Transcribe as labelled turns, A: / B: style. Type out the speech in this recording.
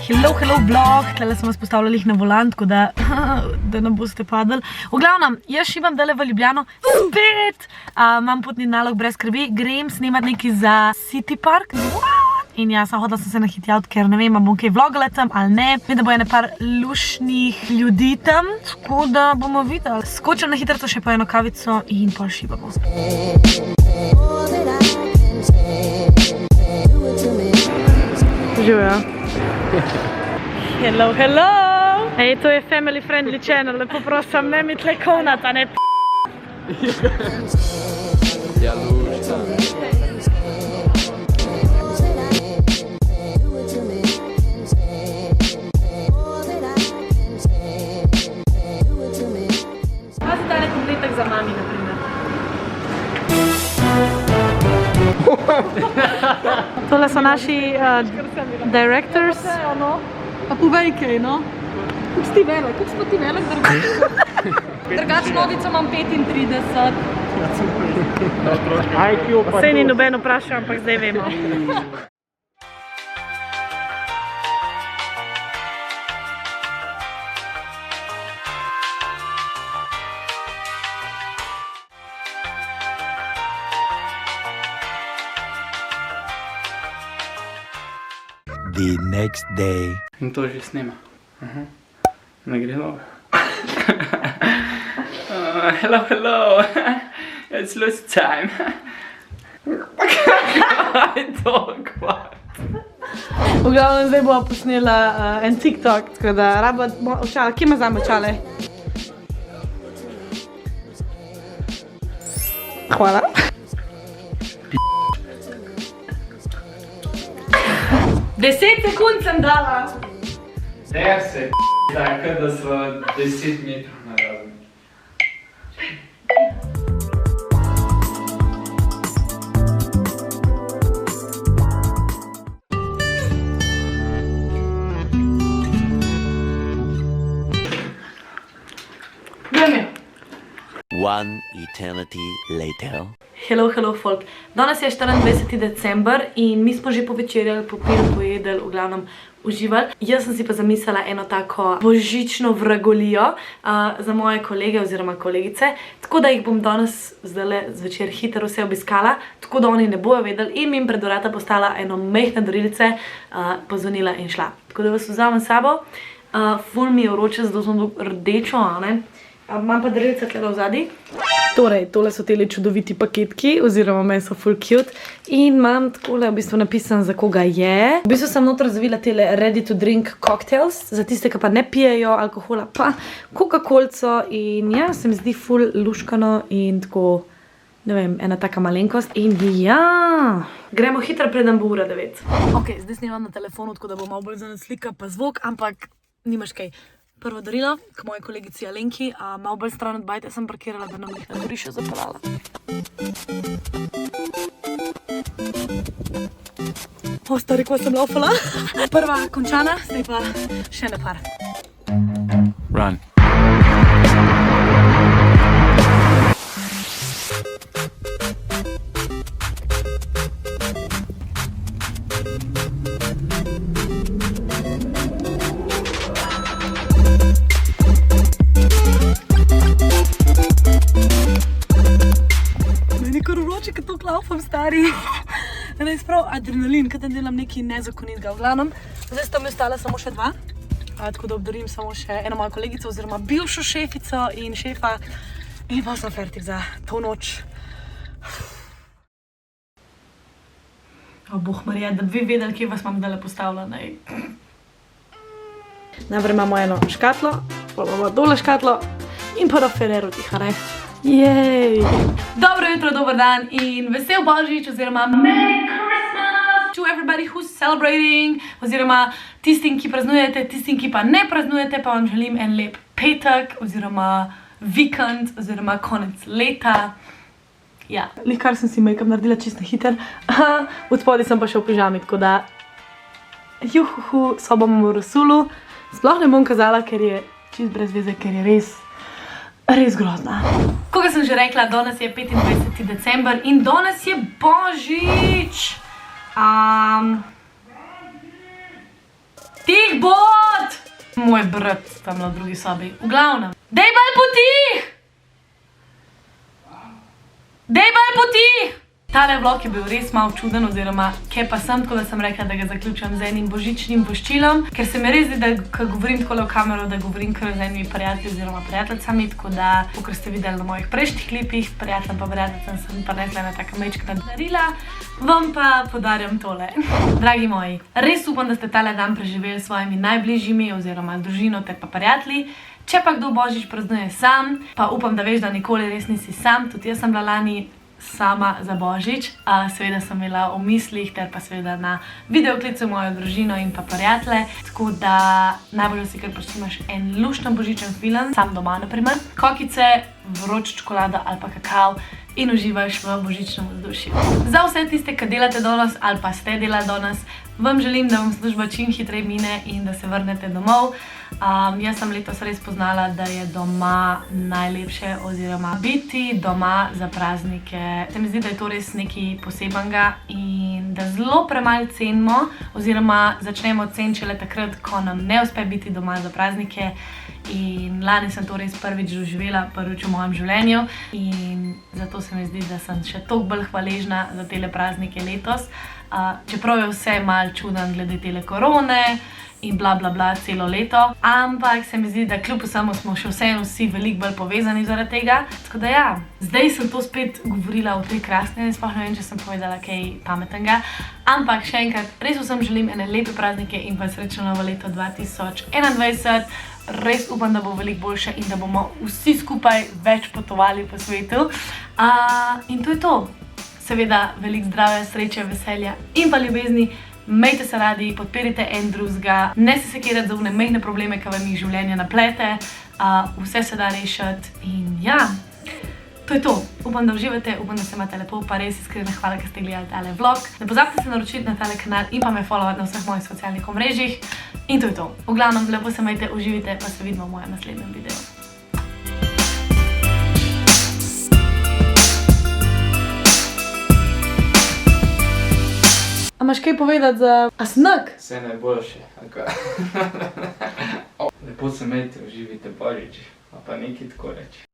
A: Hello vlog, tlele smo vas postavljali na volan, tako da ne boste padali. V glavnem, jaz šibam dele v Ljubljano, spet! Imam potni nalog brez skrbi, grem snemat nekaj za City Park. In ja, hodila sem se nahitjati, ker ne vem, bom kaj vlogala tam ali ne. Vem, da bo ene par lušnih ljudi tam, tako da bomo videli. Skočim na hitrico še po eno kavico in pol šibamo. Živijo. Hello! Ej, to je family friendly channel, lepo prosim, ne mi tle kovnata, ne
B: Ja, lušta.
A: Pazi tale kompletek za mami, na primer. Tole so naši directors. Pa povej kaj, no? Kako si ti velik? Kako si ti velik? Drugač nogico imam 35. Sej ni noben vprašal, ampak zdaj vemo.
C: The next day.
B: In to že snema. Ne gre dobro. Hello. It's lunch time. Kaj je to, kvat?
A: V glavnem zdaj bova posnela en TikTok, tako da raba očala. Kje ima zame očale? Hvala. 10 sekund sem dala.
B: 10, tako da smo 10 metrov na razen.
C: One eternity later.
A: Hello folk. Danes je 24. december in mi smo že povečerjali, popili, pojedeli, v glavnem uživali. Jaz sem si pa zamislila eno tako božično vragolijo za moje kolege oziroma kolegice, tako da jih bom danes zdajle zvečer hitro vse obiskala, tako da oni ne bojo vedeli in jim pred vrata postala eno mehne darilce, pozvonila in šla. Tako da vas vzamem s sabo. Ful mi je vroče, zato sem rdečo, ne? Imam pa darilce tle v zadnji. Torej, tole so tele čudoviti paketki, oziroma meni so full cute. In imam takole v bistvu napisan, za koga je. V bistvu sem noter zavila tele ready to drink cocktails, za tiste, ki pa ne pijejo alkohola, pa Coca-Colco. In ja, se mi zdi full luškano in tako, ne vem, ena taka malenkost. In ja, gremo hitro, preden bo ura 9. Ok, zdaj snemam na telefonu, tako da bo malo bolj zanes slika pa zvok, ampak nimaš kaj. Prvo darilo k moji kolegici Alenki, malo bolj stran od bajte sem parkirala, da nam jih na dvorišču zapeljala. O, stari, ko sem laufala. Prva končana, zdaj pa še ne par.
B: Run. Laufam, stari. Res prav adrenalin, kaj tam delam nekaj nezakonitega. V glavnem, zdaj sta mi ostala samo še dva, tako da obdarim samo še eno mojo kolegico oziroma bivšo šefico in šefa in pa sem fertik za to noč. O, boh Marija, da bi vi vedeli, kje vas imam dale postavljena. Najprej imamo eno škatlo, pa imamo dole škatlo in pa Ferrero tiha, ne? Jej! Dobro jutro, dober dan in vesel Božič oziroma Merry Christmas to everybody who's celebrating oziroma tistim, ki praznujete, tistim, ki pa ne praznujete, pa vam želim en lep petek oziroma vikend oziroma konec leta. Ja, kar sem si make-up naredila čisto hiter. V spodaj sem pa še v pižami, tako da juhuhu, sobo imamo v rasulu. Sploh ne bom kazala, ker je čist brez veze, ker je res grozna. Koga sem že rekla, danes je 25. december in danes je Božič. Teh moj brat tam na drugi sobi. V glavnem. Dej bolj potih! Dej bolj potih! Tale vlog je bil res malo čuden, oziroma kje pa sem, tako da sem rekla, da ga zaključujem z enim božičnim voščilom, ker se mi res zdi, da ko govorim takole v kamero, da govorim kar z enimi prijatelji oziroma prijateljicami, tako da, kot ste videli na mojih prejšnjih klipih, prijateljem pa prijateljicam sem prinesla ena taka majčkena darila, vam pa podarjam tole. Dragi moji, res upam, da ste tale dan preživeli s svojimi najbližjimi oziroma z družino ter pa prijatelji. Če pa kdo božič praznuje sam, pa upam, da veš, da nikoli res nisi sam, tudi jaz sem bila lani sama za božič. Seveda sem imela v mislih, ter pa seveda na videoklicu mojo družino in pa prijatelje, tako da najbolj si kar poštimaš en lušten božičen film, sam doma naprimer, kokice, vroč čokolado ali pa kakav in uživaš v božičnem vzdušju. Za vse tiste, ki delate danes ali pa ste delali danes, vam želim, da vam služba čim hitreje mine in da se vrnete domov. Jaz sem letos res poznala, da je doma najlepše oziroma biti doma za praznike. Se mi zdi, da je to res nekaj posebenega in da zelo premalo cenimo oziroma začnemo ceniti šele takrat, ko nam ne uspe biti doma za praznike. In lani sem to res prvič doživela, prvič v mojem življenju in zato se mi zdi, da sem še toliko bolj hvaležna za tele praznike letos. Čeprav je vse malo čuden glede tele korone in bla bla bla celo leto, ampak se mi zdi, da kljub vsemu smo še vseeno vsi veliko bolj povezani zaradi tega. Tako da ja, zdaj sem to spet govorila o tej krasni, sploh ne vem, če sem povedala kaj pametnega, ampak še enkrat, res vsem želim ene lepe praznike in pa srečno novo leto 2021. Res upam, da bo veliko boljše in da bomo vsi skupaj več potovali po svetu. In to je to. Seveda veliko zdravja, sreče, veselja in pa ljubezni. Imejte se radi, podperite en drugega, ne se sekirati za one majhne probleme, ki vam jih življenje naplete. Vse se da rešiti in ja, to je to. Upam, da uživate, upam, da se imate lepo, pa res iskrena hvala, ker ste gledali tale vlog. Ne pozabite se naročiti na tale kanal in pa me followati na vseh mojih socialnih omrežjih. In to je to. V glavnem, lepo se imejte, uživite, pa se vidimo v mojem naslednjem videu. A imaš kaj povedati za Asnak?
D: Vse najboljše. Lepo se imejte, uživite božič, pa nekaj tako reči.